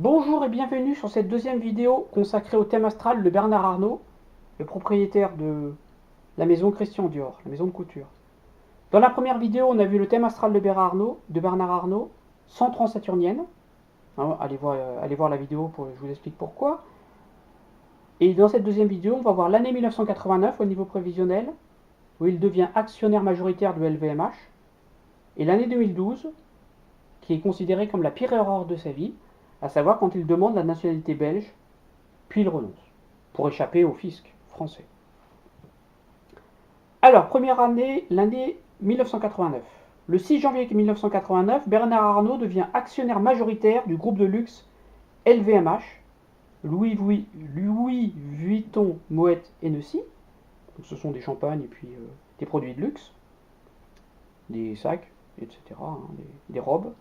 Bonjour et bienvenue sur cette deuxième vidéo consacrée au thème astral de Bernard Arnault, le propriétaire de la maison Christian Dior, la maison de couture. Dans la première vidéo, on a vu le thème astral de Bernard Arnault, sans transsaturnienne. Allez voir la vidéo, je vous explique pourquoi. Et dans cette deuxième vidéo, on va voir l'année 1989 au niveau prévisionnel, où il devient actionnaire majoritaire de LVMH, et l'année 2012, qui est considérée comme la pire erreur de sa vie, à savoir quand il demande la nationalité belge, puis il renonce, pour échapper au fisc français. Alors, première année, l'année 1989. Le 6 janvier 1989, Bernard Arnault devient actionnaire majoritaire du groupe de luxe LVMH, Louis Vuitton, Moet Hennessy. Donc, ce sont des champagnes et puis des produits de luxe, des sacs, etc., des robes.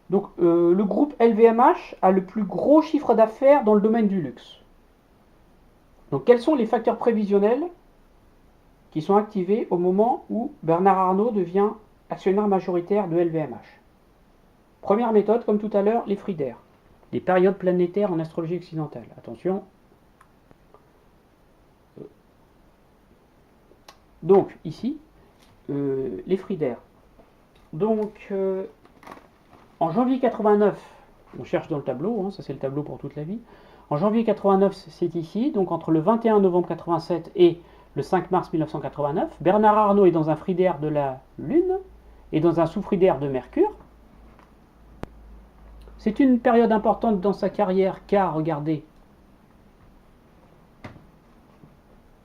Donc le groupe LVMH a le plus gros chiffre d'affaires dans le domaine du luxe. Donc quels sont les facteurs prévisionnels qui sont activés au moment où Bernard Arnault devient actionnaire majoritaire de LVMH? Première méthode, comme tout à l'heure, les fridaires, les périodes planétaires en astrologie occidentale. Attention. Donc ici, les fridaires. Donc en janvier 89, on cherche dans le tableau, ça c'est le tableau pour toute la vie. En janvier 89, c'est ici, donc entre le 21 novembre 87 et le 5 mars 1989, Bernard Arnault est dans un fridaire de la Lune et dans un sous-fridaire de Mercure. C'est une période importante dans sa carrière car, regardez,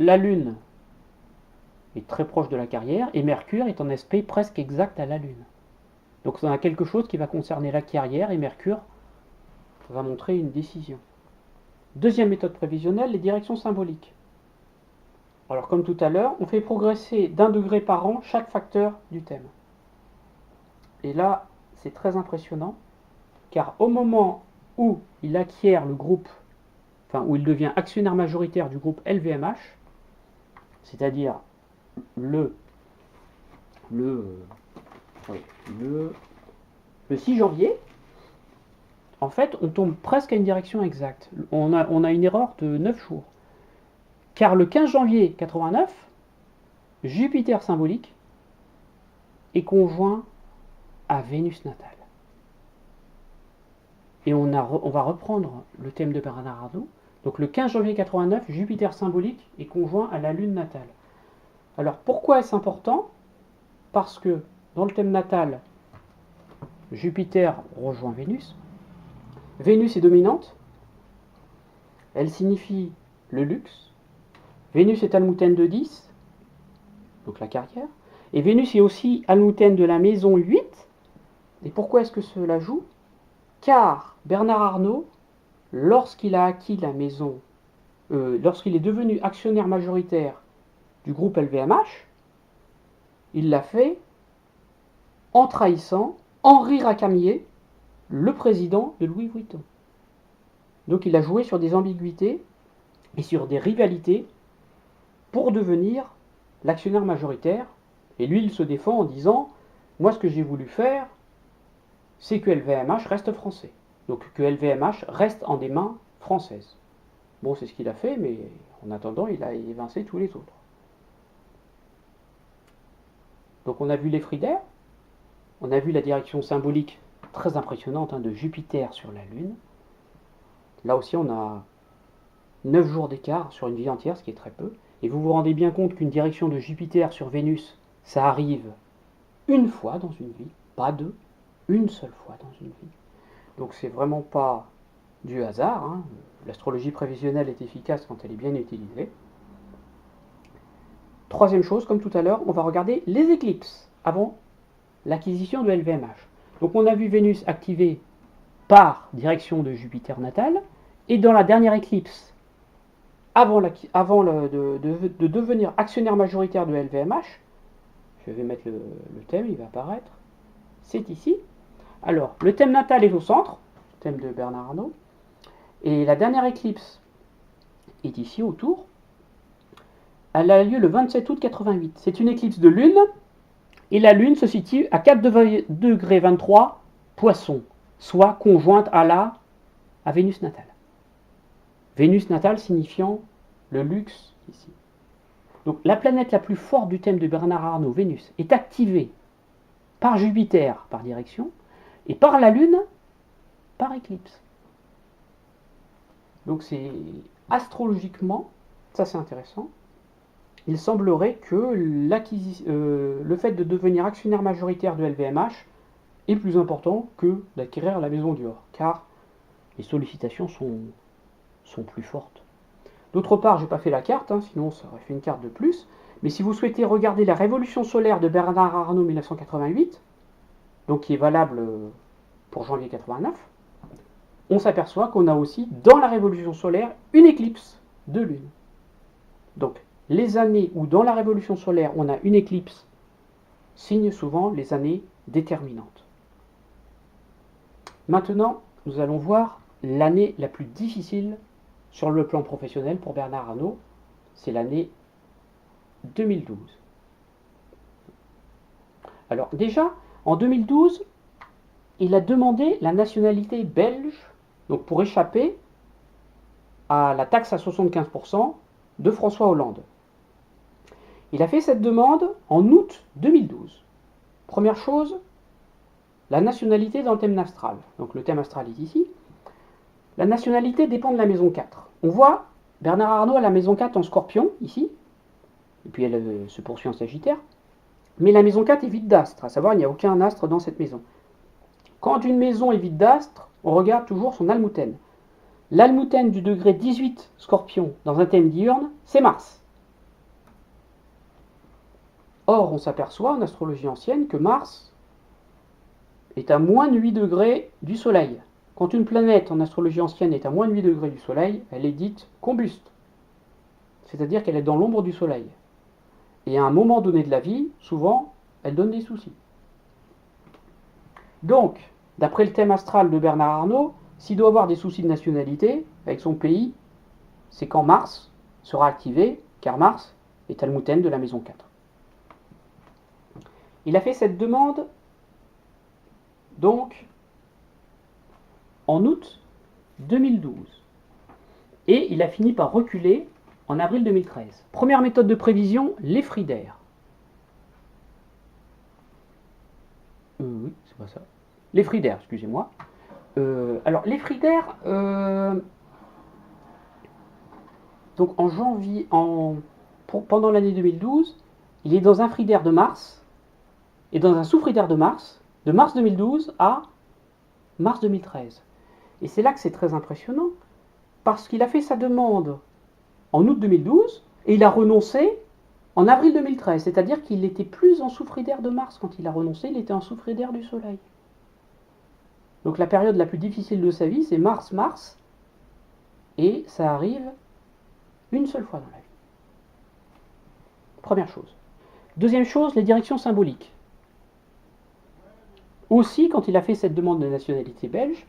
la Lune est très proche de la carrière et Mercure est en aspect presque exact à la Lune. Donc on a quelque chose qui va concerner la carrière et Mercure va montrer une décision. Deuxième méthode prévisionnelle, les directions symboliques. Alors comme tout à l'heure, on fait progresser d'1 degré par an chaque facteur du thème. Et là, c'est très impressionnant, car au moment où il acquiert le groupe, où il devient actionnaire majoritaire du groupe LVMH, c'est-à-dire le 6 janvier, en fait, on tombe presque à une direction exacte. On a une erreur de 9 jours. Car le 15 janvier 89, Jupiter symbolique est conjoint à Vénus natale. Et on va reprendre le thème de Bernard Arnault. Donc le 15 janvier 89, Jupiter symbolique est conjoint à la Lune natale. Alors pourquoi est-ce important? Parce que dans le thème natal, Jupiter rejoint Vénus. Vénus est dominante. Elle signifie le luxe. Vénus est almouthène de 10, donc la carrière. Et Vénus est aussi almouthène de la maison 8. Et pourquoi est-ce que cela joue? Car Bernard Arnault, lorsqu'il a acquis la maison, lorsqu'il est devenu actionnaire majoritaire du groupe LVMH, il l'a fait en trahissant Henri Racamier, le président de Louis Vuitton. Donc il a joué sur des ambiguïtés et sur des rivalités pour devenir l'actionnaire majoritaire. Et lui, il se défend en disant « Moi, ce que j'ai voulu faire, c'est que LVMH reste français. Donc que LVMH reste en des mains françaises. » Bon, c'est ce qu'il a fait, mais en attendant, il a évincé tous les autres. Donc on a vu les fridaires, on a vu la direction symbolique très impressionnante de Jupiter sur la Lune. Là aussi, on a 9 jours d'écart sur une vie entière, ce qui est très peu. Et vous vous rendez bien compte qu'une direction de Jupiter sur Vénus, ça arrive une fois dans une vie, pas deux, une seule fois dans une vie. Donc c'est vraiment pas du hasard. L'astrologie prévisionnelle est efficace quand elle est bien utilisée. Troisième chose, comme tout à l'heure, on va regarder les éclipses avant l'acquisition de LVMH. Donc on a vu Vénus activée par direction de Jupiter natal, et dans la dernière éclipse, avant de devenir actionnaire majoritaire de LVMH, je vais mettre le thème, il va apparaître, c'est ici. Alors, le thème natal est au centre, thème de Bernard Arnault, et la dernière éclipse est ici autour. Elle a lieu le 27 août 88. C'est une éclipse de lune, et la lune se situe à 4 degrés 23 Poisson, soit conjointe à la à Vénus natale. Vénus natale signifiant le luxe ici. Donc la planète la plus forte du thème de Bernard Arnault, Vénus, est activée par Jupiter par direction et par la Lune par éclipse. Donc c'est astrologiquement, ça c'est intéressant, il semblerait que le fait de devenir actionnaire majoritaire de LVMH est plus important que d'acquérir la maison Dior, car les sollicitations sont plus fortes. D'autre part, je n'ai pas fait la carte, sinon ça aurait fait une carte de plus, mais si vous souhaitez regarder la révolution solaire de Bernard Arnault 1988, donc qui est valable pour janvier 89, on s'aperçoit qu'on a aussi dans la révolution solaire une éclipse de lune. Donc les années où dans la révolution solaire on a une éclipse signent souvent les années déterminantes. Maintenant, nous allons voir l'année la plus difficile sur le plan professionnel pour Bernard Arnault, c'est l'année 2012. Alors déjà, en 2012, il a demandé la nationalité belge, donc pour échapper à la taxe à 75% de François Hollande. Il a fait cette demande en août 2012. Première chose, la nationalité dans le thème astral. Donc le thème astral est ici. La nationalité dépend de la maison 4. On voit Bernard Arnault à la maison 4 en Scorpion, ici, et puis elle se poursuit en Sagittaire. Mais la maison 4 est vide d'astre, à savoir il n'y a aucun astre dans cette maison. Quand une maison est vide d'astre, on regarde toujours son almutène. L'almutène du degré 18 Scorpion dans un thème diurne, c'est Mars. Or, on s'aperçoit en astrologie ancienne que Mars est à moins de 8 degrés du Soleil. Quand une planète en astrologie ancienne est à moins de 8 degrés du Soleil, elle est dite combuste. C'est-à-dire qu'elle est dans l'ombre du Soleil. Et à un moment donné de la vie, souvent, elle donne des soucis. Donc, d'après le thème astral de Bernard Arnault, s'il doit avoir des soucis de nationalité avec son pays, c'est quand Mars sera activé, car Mars est almutène de la maison 4. Il a fait cette demande, donc, en août 2012. Et il a fini par reculer en avril 2013. Première méthode de prévision, les fridaires. Oui, c'est pas ça. Les fridaires, excusez-moi. Alors, les fridaires, donc en janvier, pendant l'année 2012, il est dans un fridaire de Mars et dans un sous-fridaire de Mars 2012 à mars 2013. Et c'est là que c'est très impressionnant, parce qu'il a fait sa demande en août 2012 et il a renoncé en avril 2013. C'est-à-dire qu'il n'était plus en sous-fridaire de Mars quand il a renoncé, il était en sous-fridaire du Soleil. Donc la période la plus difficile de sa vie, c'est mars-mars, et ça arrive une seule fois dans la vie. Première chose. Deuxième chose, les directions symboliques. Aussi, quand il a fait cette demande de nationalité belge,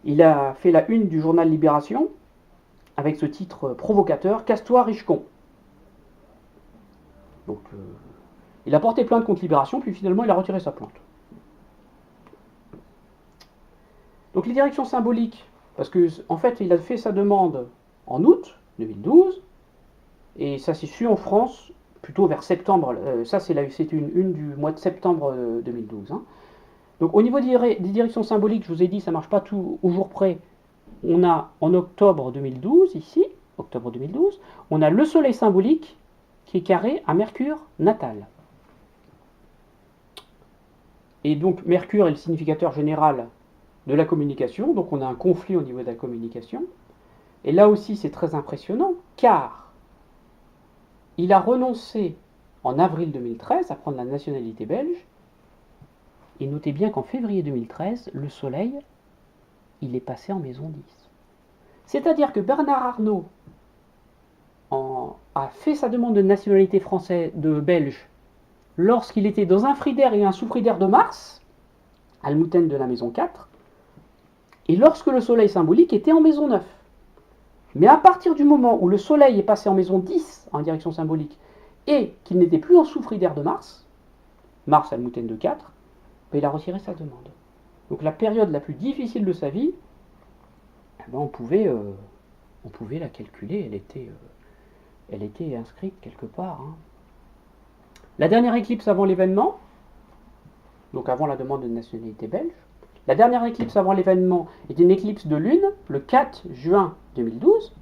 il a fait la une du journal Libération avec ce titre provocateur, Casse-toi Richecon. Donc, il a porté plainte contre Libération, puis finalement il a retiré sa plainte. Donc les directions symboliques, parce que en fait il a fait sa demande en août 2012, et ça s'est su en France plutôt vers septembre. Ça c'était une du mois de septembre 2012. Donc au niveau des directions symboliques, je vous ai dit, ça ne marche pas tout au jour près. On a en octobre 2012, ici, octobre 2012, on a le soleil symbolique qui est carré à Mercure natal. Et donc Mercure est le significateur général de la communication, donc on a un conflit au niveau de la communication. Et là aussi c'est très impressionnant, car il a renoncé en avril 2013 à prendre la nationalité belge. Et notez bien qu'en février 2013, le soleil, il est passé en maison 10. C'est-à-dire que Bernard Arnault a fait sa demande de nationalité française, de belge, lorsqu'il était dans un fridaire et un sous-fridaire de Mars, almutène de la maison 4, et lorsque le soleil symbolique était en maison 9. Mais à partir du moment où le soleil est passé en maison 10, en direction symbolique, et qu'il n'était plus en sous-fridaire de Mars, Mars almutène de 4, il a retiré sa demande. Donc la période la plus difficile de sa vie, ben, on pouvait la calculer, elle était inscrite quelque part. Hein. La dernière éclipse avant l'événement, donc avant la demande de nationalité belge, la dernière éclipse avant l'événement est une éclipse de lune, le 4 juin 2012.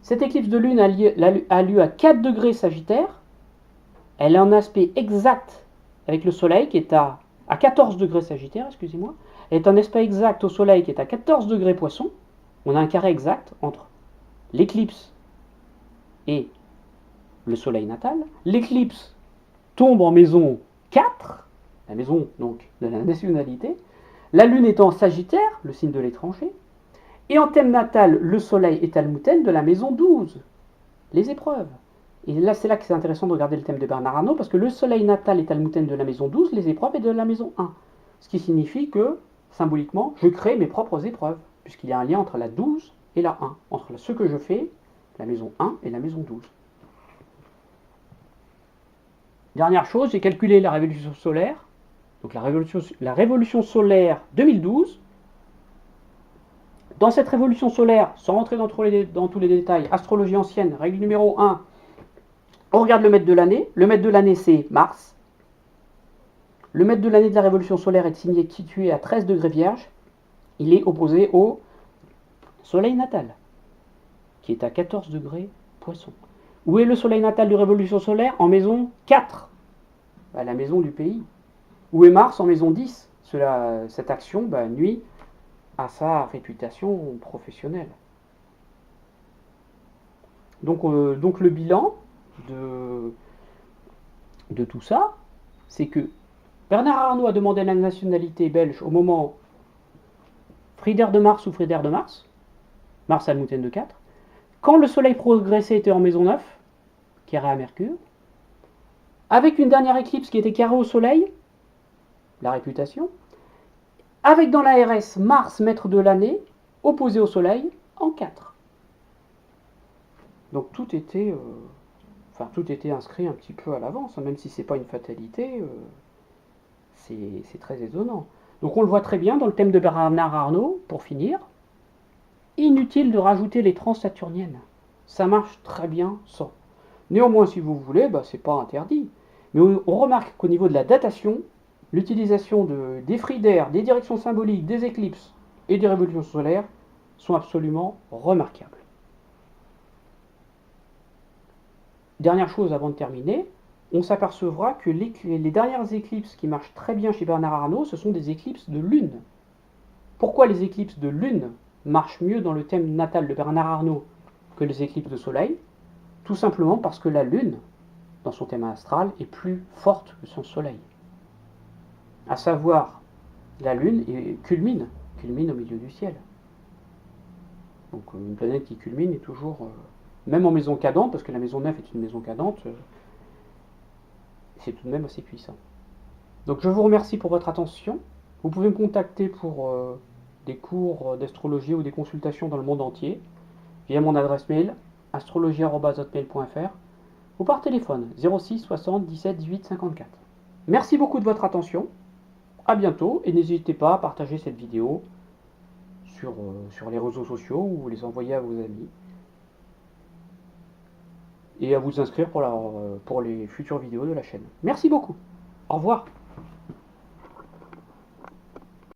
Cette éclipse de lune a lieu à 4 degrés Sagittaire. Elle est en aspect exact avec le Soleil qui est à 14 degrés Sagittaire, excusez-moi. Elle est en aspect exact au Soleil qui est à 14 degrés Poisson. On a un carré exact entre l'éclipse et le Soleil natal. L'éclipse tombe en maison 4, la maison donc de la nationalité. La Lune est en Sagittaire, le signe de l'étranger. Et en thème natal, le Soleil est Almuten de la maison 12, les épreuves. Et là, c'est là que c'est intéressant de regarder le thème de Bernard Arnault, parce que le Soleil natal est Almuten de la maison 12, les épreuves est de la maison 1. Ce qui signifie que, symboliquement, je crée mes propres épreuves, puisqu'il y a un lien entre la 12 et la 1, entre ce que je fais, la maison 1 et la maison 12. Dernière chose, j'ai calculé la révolution solaire, donc la révolution solaire 2012. Dans cette révolution solaire, sans rentrer dans tous les détails, astrologie ancienne, règle numéro 1, on regarde le maître de l'année. Le maître de l'année, c'est Mars. Le maître de l'année de la révolution solaire est situé à 13 degrés Vierge. Il est opposé au Soleil natal, qui est à 14 degrés Poisson. Où est le Soleil natal de révolution solaire? En maison 4, à la maison du pays. Où est Mars? En maison 10. Cette action nuit à sa réputation professionnelle. Donc le bilan de tout ça, c'est que Bernard Arnault a demandé la nationalité belge au moment Frieder de Mars ou Frieder de Mars, Mars Almuten de 4, quand le Soleil progressé était en maison 9, carré à Mercure, avec une dernière éclipse qui était carrée au Soleil, la réputation, avec dans la RS Mars, maître de l'année, opposé au Soleil, en 4. Donc tout était inscrit un petit peu à l'avance, hein, même si ce n'est pas une fatalité, c'est très étonnant. Donc on le voit très bien dans le thème de Bernard Arnault, pour finir, inutile de rajouter les transsaturniennes. Ça marche très bien sans. Néanmoins, si vous voulez, c'est pas interdit. Mais on remarque qu'au niveau de la datation, l'utilisation des fridaires, des directions symboliques, des éclipses et des révolutions solaires sont absolument remarquables. Dernière chose avant de terminer, on s'apercevra que les dernières éclipses qui marchent très bien chez Bernard Arnault, ce sont des éclipses de lune. Pourquoi les éclipses de lune marchent mieux dans le thème natal de Bernard Arnault que les éclipses de soleil? Tout simplement parce que la lune, dans son thème astral, est plus forte que son soleil. À savoir, la lune culmine au milieu du ciel. Donc une planète qui culmine est toujours, même en maison cadente, parce que la maison 9 est une maison cadente, c'est tout de même assez puissant. Donc je vous remercie pour votre attention. Vous pouvez me contacter pour des cours d'astrologie ou des consultations dans le monde entier via mon adresse mail astrologie@hotmail.fr ou par téléphone 06 60 17 18 54. Merci beaucoup de votre attention. À bientôt et n'hésitez pas à partager cette vidéo sur les réseaux sociaux ou les envoyer à vos amis. Et à vous inscrire pour les futures vidéos de la chaîne. Merci beaucoup. Au revoir.